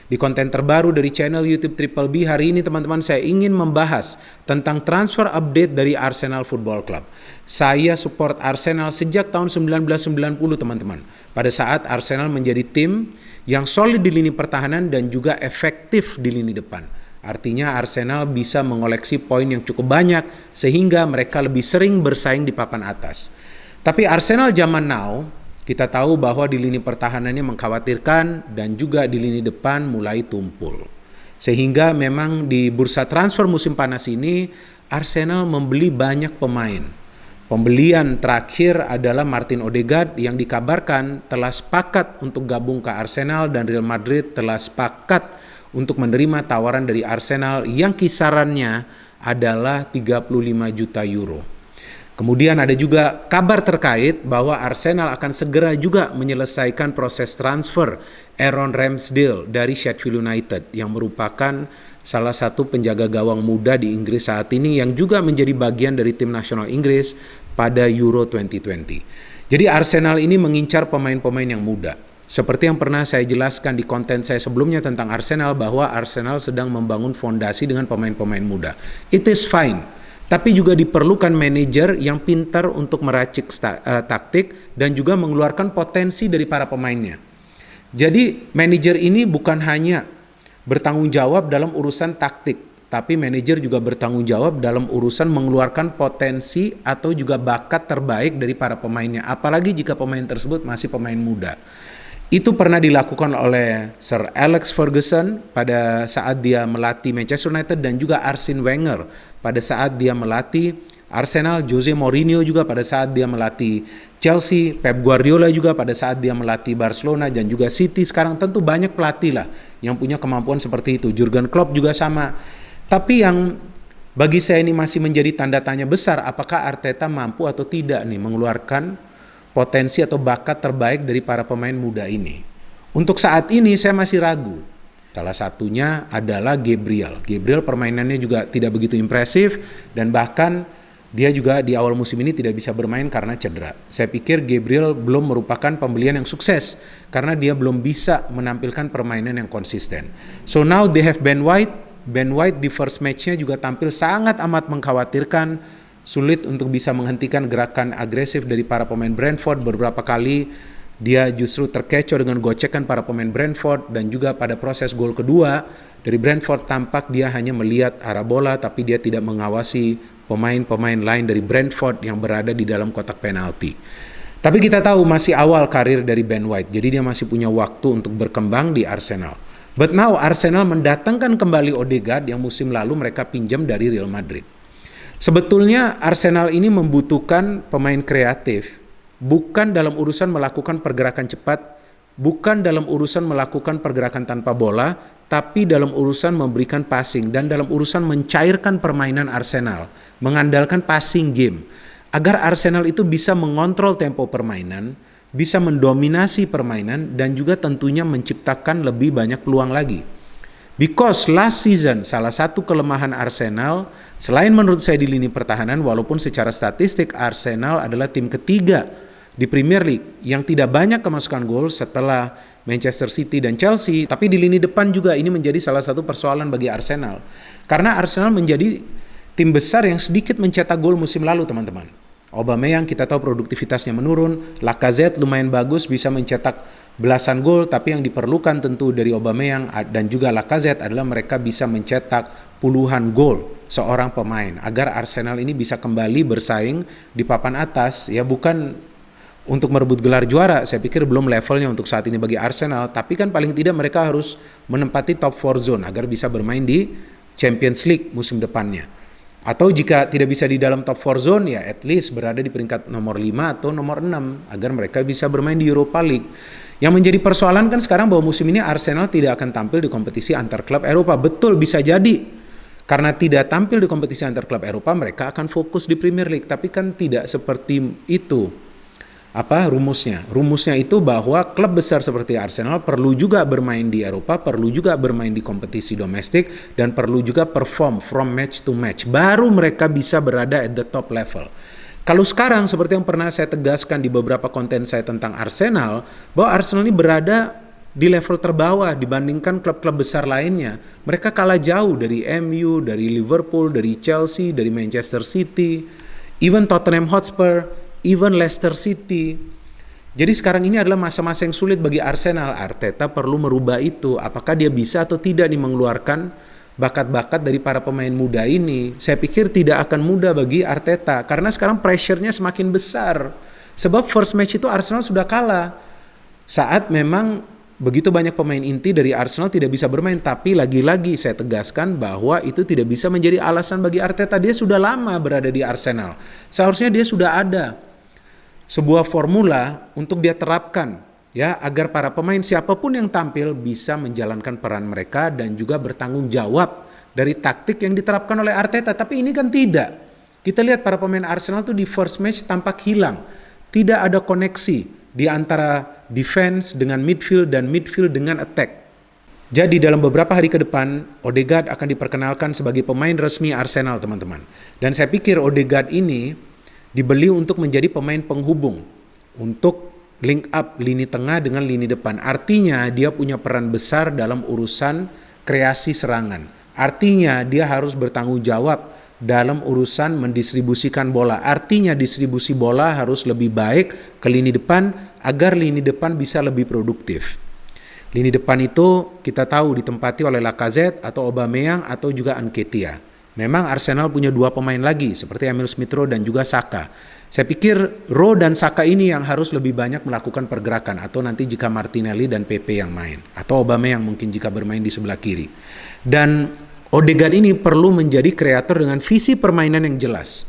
Di konten terbaru dari channel YouTube Triple B hari ini teman-teman, saya ingin membahas tentang transfer update dari Arsenal Football Club. Saya support Arsenal sejak tahun 1990 teman-teman. Pada saat Arsenal menjadi tim yang solid di lini pertahanan dan juga efektif di lini depan. Artinya Arsenal bisa mengoleksi poin yang cukup banyak sehingga mereka lebih sering bersaing di papan atas. Tapi Arsenal zaman now, kita tahu bahwa di lini pertahanannya mengkhawatirkan dan juga di lini depan mulai tumpul. Sehingga memang di bursa transfer musim panas ini Arsenal membeli banyak pemain. Pembelian terakhir adalah Martin Odegaard yang dikabarkan telah sepakat untuk gabung ke Arsenal dan Real Madrid telah sepakat untuk menerima tawaran dari Arsenal yang kisarannya adalah 35 juta euro. Kemudian ada juga kabar terkait bahwa Arsenal akan segera juga menyelesaikan proses transfer Aaron Ramsdale dari Sheffield United yang merupakan salah satu penjaga gawang muda di Inggris saat ini yang juga menjadi bagian dari tim nasional Inggris pada Euro 2020. Jadi Arsenal ini mengincar pemain-pemain yang muda. Seperti yang pernah saya jelaskan di konten saya sebelumnya tentang Arsenal bahwa Arsenal sedang membangun fondasi dengan pemain-pemain muda. It is fine. Tapi juga diperlukan manajer yang pintar untuk meracik taktik dan juga mengeluarkan potensi dari para pemainnya. Jadi manajer ini bukan hanya bertanggung jawab dalam urusan taktik, tapi manajer juga bertanggung jawab dalam urusan mengeluarkan potensi atau juga bakat terbaik dari para pemainnya. Apalagi jika pemain tersebut masih pemain muda. Itu pernah dilakukan oleh Sir Alex Ferguson pada saat dia melatih Manchester United dan juga Arsene Wenger pada saat dia melatih Arsenal, Jose Mourinho juga pada saat dia melatih Chelsea, Pep Guardiola juga pada saat dia melatih Barcelona dan juga City. Sekarang tentu banyak pelatih lah yang punya kemampuan seperti itu. Jurgen Klopp juga sama. Tapi yang bagi saya ini masih menjadi tanda tanya besar, apakah Arteta mampu atau tidak nih mengeluarkan potensi atau bakat terbaik dari para pemain muda ini. Untuk saat ini saya masih ragu. Salah satunya adalah Gabriel. Gabriel permainannya juga tidak begitu impresif dan bahkan dia juga di awal musim ini tidak bisa bermain karena cedera. Saya pikir Gabriel belum merupakan pembelian yang sukses karena dia belum bisa menampilkan permainan yang konsisten. So now they have Ben White. Ben White di first match-nya juga tampil sangat amat mengkhawatirkan, sulit untuk bisa menghentikan gerakan agresif dari para pemain Brentford. Beberapa kali dia justru terkecoh dengan gocekan para pemain Brentford dan juga pada proses gol kedua dari Brentford tampak dia hanya melihat arah bola tapi dia tidak mengawasi pemain-pemain lain dari Brentford yang berada di dalam kotak penalti. Tapi kita tahu masih awal karir dari Ben White, jadi dia masih punya waktu untuk berkembang di Arsenal. But now Arsenal mendatangkan kembali Odegaard yang musim lalu mereka pinjam dari Real Madrid. Sebetulnya Arsenal ini membutuhkan pemain kreatif, bukan dalam urusan melakukan pergerakan cepat, bukan dalam urusan melakukan pergerakan tanpa bola, tapi dalam urusan memberikan passing dan dalam urusan mencairkan permainan Arsenal, mengandalkan passing game, agar Arsenal itu bisa mengontrol tempo permainan, bisa mendominasi permainan dan juga tentunya menciptakan lebih banyak peluang lagi. Because last season salah satu kelemahan Arsenal selain menurut saya di lini pertahanan, walaupun secara statistik Arsenal adalah tim ketiga di Premier League yang tidak banyak kemasukan gol setelah Manchester City dan Chelsea, tapi di lini depan juga ini menjadi salah satu persoalan bagi Arsenal. Karena Arsenal menjadi tim besar yang sedikit mencetak gol musim lalu teman-teman. Aubameyang kita tahu produktivitasnya menurun, Lacazette lumayan bagus bisa mencetak belasan gol, tapi yang diperlukan tentu dari Aubameyang dan juga Lacazette adalah mereka bisa mencetak puluhan gol seorang pemain agar Arsenal ini bisa kembali bersaing di papan atas, ya bukan untuk merebut gelar juara. Saya pikir belum levelnya untuk saat ini bagi Arsenal, tapi kan paling tidak mereka harus menempati top 4 zone agar bisa bermain di Champions League musim depannya. Atau jika tidak bisa di dalam top 4 zone, ya at least berada di peringkat nomor 5 atau nomor 6 agar mereka bisa bermain di Europa League. Yang menjadi persoalan kan sekarang bahwa musim ini Arsenal tidak akan tampil di kompetisi antar klub Eropa. Betul, bisa jadi. Karena tidak tampil di kompetisi antar klub Eropa, mereka akan fokus di Premier League. Tapi kan tidak seperti itu. Rumusnya? Rumusnya itu bahwa klub besar seperti Arsenal perlu juga bermain di Eropa, perlu juga bermain di kompetisi domestik, dan perlu juga perform from match to match. Baru mereka bisa berada at the top level. Kalau sekarang seperti yang pernah saya tegaskan di beberapa konten saya tentang Arsenal, bahwa Arsenal ini berada di level terbawah dibandingkan klub-klub besar lainnya. Mereka kalah jauh dari MU, dari Liverpool, dari Chelsea, dari Manchester City, even Tottenham Hotspur, even Leicester City. Jadi sekarang ini adalah masa-masa yang sulit bagi Arsenal. Arteta perlu merubah itu. Apakah dia bisa atau tidak nih mengeluarkan bakat-bakat dari para pemain muda ini? Saya pikir tidak akan mudah bagi Arteta karena sekarang pressure-nya semakin besar. Sebab first match itu Arsenal sudah kalah. Saat memang begitu banyak pemain inti dari Arsenal tidak bisa bermain, tapi lagi-lagi saya tegaskan bahwa itu tidak bisa menjadi alasan bagi Arteta. Dia sudah lama berada di Arsenal. Seharusnya dia sudah ada sebuah formula untuk dia terapkan ya agar para pemain siapapun yang tampil bisa menjalankan peran mereka dan juga bertanggung jawab dari taktik yang diterapkan oleh Arteta. Tapi ini kan tidak. Kita lihat para pemain Arsenal tuh di first match tampak hilang. Tidak ada koneksi di antara defense dengan midfield dan midfield dengan attack. Jadi dalam beberapa hari ke depan, Odegaard akan diperkenalkan sebagai pemain resmi Arsenal, teman-teman. Dan saya pikir Odegaard ini dibeli untuk menjadi pemain penghubung, untuk link up lini tengah dengan lini depan. Artinya dia punya peran besar dalam urusan kreasi serangan. Artinya dia harus bertanggung jawab dalam urusan mendistribusikan bola. Artinya distribusi bola harus lebih baik ke lini depan agar lini depan bisa lebih produktif. Lini depan itu kita tahu ditempati oleh Lacazette atau Aubameyang atau juga Nketiah. Memang Arsenal punya 2 pemain lagi seperti Emil Smith Rowe dan juga Saka. Saya pikir Rowe dan Saka ini yang harus lebih banyak melakukan pergerakan, atau nanti jika Martinelli dan Pepe yang main, atau Aubameyang mungkin jika bermain di sebelah kiri. Dan Odegaard ini perlu menjadi kreator dengan visi permainan yang jelas.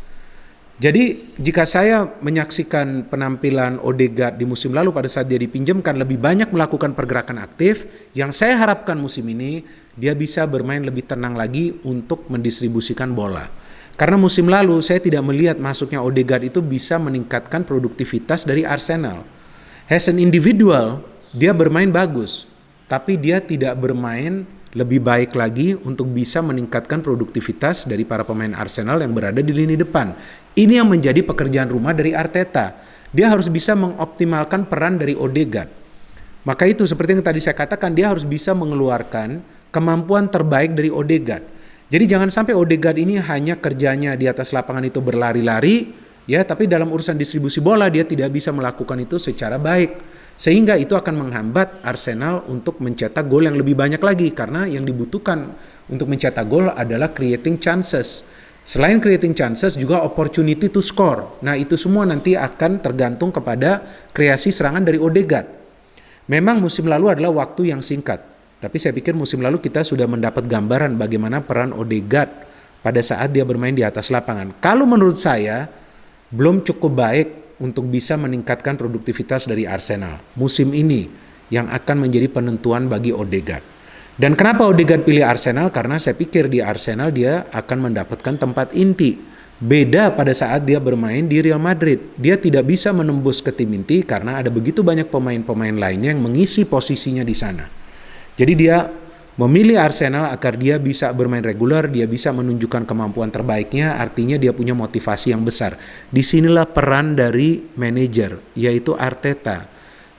Jadi jika saya menyaksikan penampilan Odegaard di musim lalu pada saat dia dipinjamkan lebih banyak melakukan pergerakan aktif, yang saya harapkan musim ini dia bisa bermain lebih tenang lagi untuk mendistribusikan bola. Karena musim lalu saya tidak melihat masuknya Odegaard itu bisa meningkatkan produktivitas dari Arsenal. As an individual, dia bermain bagus, tapi dia tidak bermain lebih baik lagi untuk bisa meningkatkan produktivitas dari para pemain Arsenal yang berada di lini depan. Ini yang menjadi pekerjaan rumah dari Arteta. Dia harus bisa mengoptimalkan peran dari Odegaard. Maka itu seperti yang tadi saya katakan, dia harus bisa mengeluarkan kemampuan terbaik dari Odegaard. Jadi jangan sampai Odegaard ini hanya kerjanya di atas lapangan itu berlari-lari, ya, tapi dalam urusan distribusi bola dia tidak bisa melakukan itu secara baik. Sehingga itu akan menghambat Arsenal untuk mencetak gol yang lebih banyak lagi, karena yang dibutuhkan untuk mencetak gol adalah creating chances. Selain creating chances juga opportunity to score. Nah, itu semua nanti akan tergantung kepada kreasi serangan dari Odegaard. Memang musim lalu adalah waktu yang singkat, tapi saya pikir musim lalu kita sudah mendapat gambaran bagaimana peran Odegaard pada saat dia bermain di atas lapangan. Kalau menurut saya belum cukup baik untuk bisa meningkatkan produktivitas dari Arsenal. Musim ini yang akan menjadi penentuan bagi Odegaard. Dan kenapa Odegaard pilih Arsenal? Karena saya pikir di Arsenal dia akan mendapatkan tempat inti. Beda pada saat dia bermain di Real Madrid. Dia tidak bisa menembus ke tim inti karena ada begitu banyak pemain-pemain lainnya yang mengisi posisinya di sana. Jadi dia memilih Arsenal agar dia bisa bermain reguler, dia bisa menunjukkan kemampuan terbaiknya, artinya dia punya motivasi yang besar. Disinilah peran dari manajer, yaitu Arteta.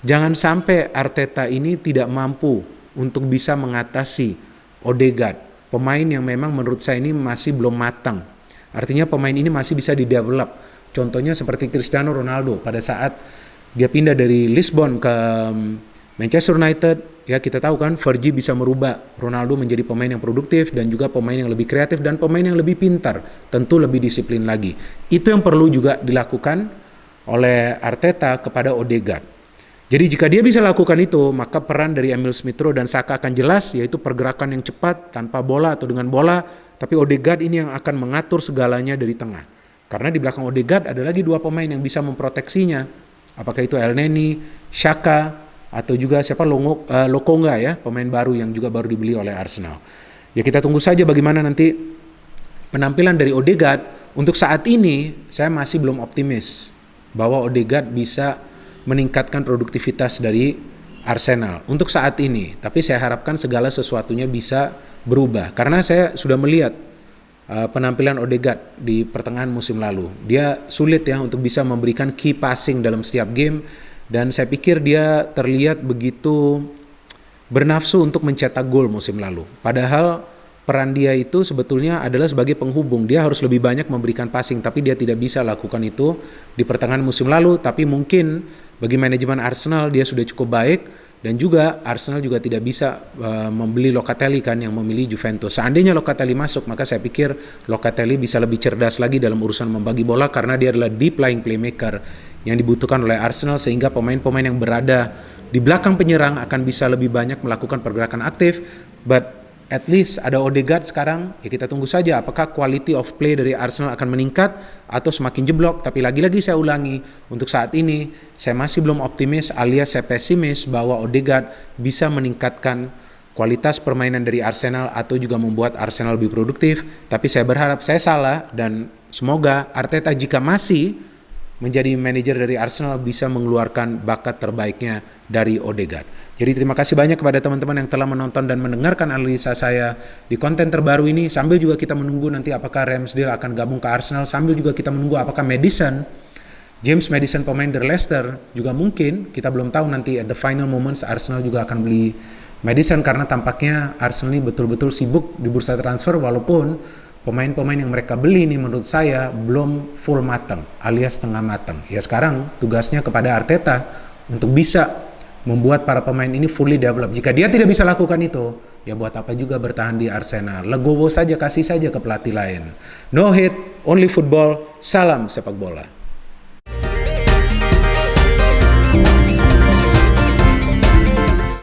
Jangan sampai Arteta ini tidak mampu untuk bisa mengatasi Odegaard, pemain yang memang menurut saya ini masih belum matang. Artinya pemain ini masih bisa di-develop. Contohnya seperti Cristiano Ronaldo pada saat dia pindah dari Lisbon ke Manchester United, ya kita tahu kan Fergie bisa merubah Ronaldo menjadi pemain yang produktif dan juga pemain yang lebih kreatif dan pemain yang lebih pintar, tentu lebih disiplin lagi. Itu yang perlu juga dilakukan oleh Arteta kepada Odegaard. Jadi jika dia bisa lakukan itu, maka peran dari Emil Smith Rowe dan Saka akan jelas, yaitu pergerakan yang cepat tanpa bola atau dengan bola, tapi Odegaard ini yang akan mengatur segalanya dari tengah. Karena di belakang Odegaard ada lagi 2 pemain yang bisa memproteksinya. Apakah itu Elneny, Xhaka, atau juga siapa Lokonga ya, pemain baru yang juga baru dibeli oleh Arsenal. Ya kita tunggu saja bagaimana nanti penampilan dari Odegaard. Untuk saat ini saya masih belum optimis bahwa Odegaard bisa meningkatkan produktivitas dari Arsenal untuk saat ini. Tapi saya harapkan segala sesuatunya bisa berubah karena saya sudah melihat penampilan Odegaard di pertengahan musim lalu. Dia sulit ya untuk bisa memberikan key passing dalam setiap game. Dan saya pikir dia terlihat begitu bernafsu untuk mencetak gol musim lalu. Padahal peran dia itu sebetulnya adalah sebagai penghubung. Dia harus lebih banyak memberikan passing, tapi dia tidak bisa lakukan itu di pertengahan musim lalu. Tapi mungkin bagi manajemen Arsenal dia sudah cukup baik, dan juga Arsenal juga tidak bisa membeli Locatelli kan yang memilih Juventus. Seandainya Locatelli masuk, maka saya pikir Locatelli bisa lebih cerdas lagi dalam urusan membagi bola, karena dia adalah deep lying playmaker yang dibutuhkan oleh Arsenal, sehingga pemain-pemain yang berada di belakang penyerang akan bisa lebih banyak melakukan pergerakan aktif. But at least ada Odegaard sekarang, ya kita tunggu saja apakah quality of play dari Arsenal akan meningkat atau semakin jeblok. Tapi lagi-lagi saya ulangi, untuk saat ini saya masih belum optimis alias saya pesimis bahwa Odegaard bisa meningkatkan kualitas permainan dari Arsenal atau juga membuat Arsenal lebih produktif. Tapi saya berharap saya salah, dan semoga Arteta jika masih menjadi manajer dari Arsenal bisa mengeluarkan bakat terbaiknya dari Odegaard. Jadi terima kasih banyak kepada teman-teman yang telah menonton dan mendengarkan analisa saya di konten terbaru ini, sambil juga kita menunggu nanti apakah Ramsdale akan gabung ke Arsenal, sambil juga kita menunggu apakah James Maddison pemain dari Leicester juga mungkin, kita belum tahu nanti at the final moments Arsenal juga akan beli Maddison, karena tampaknya Arsenal ini betul-betul sibuk di bursa transfer, walaupun pemain-pemain yang mereka beli ini menurut saya belum full matang alias setengah matang. Ya sekarang tugasnya kepada Arteta untuk bisa membuat para pemain ini fully develop. Jika dia tidak bisa lakukan itu, ya buat apa juga bertahan di Arsenal. Legowo saja, kasih saja ke pelatih lain. No hate, only football. Salam sepak bola.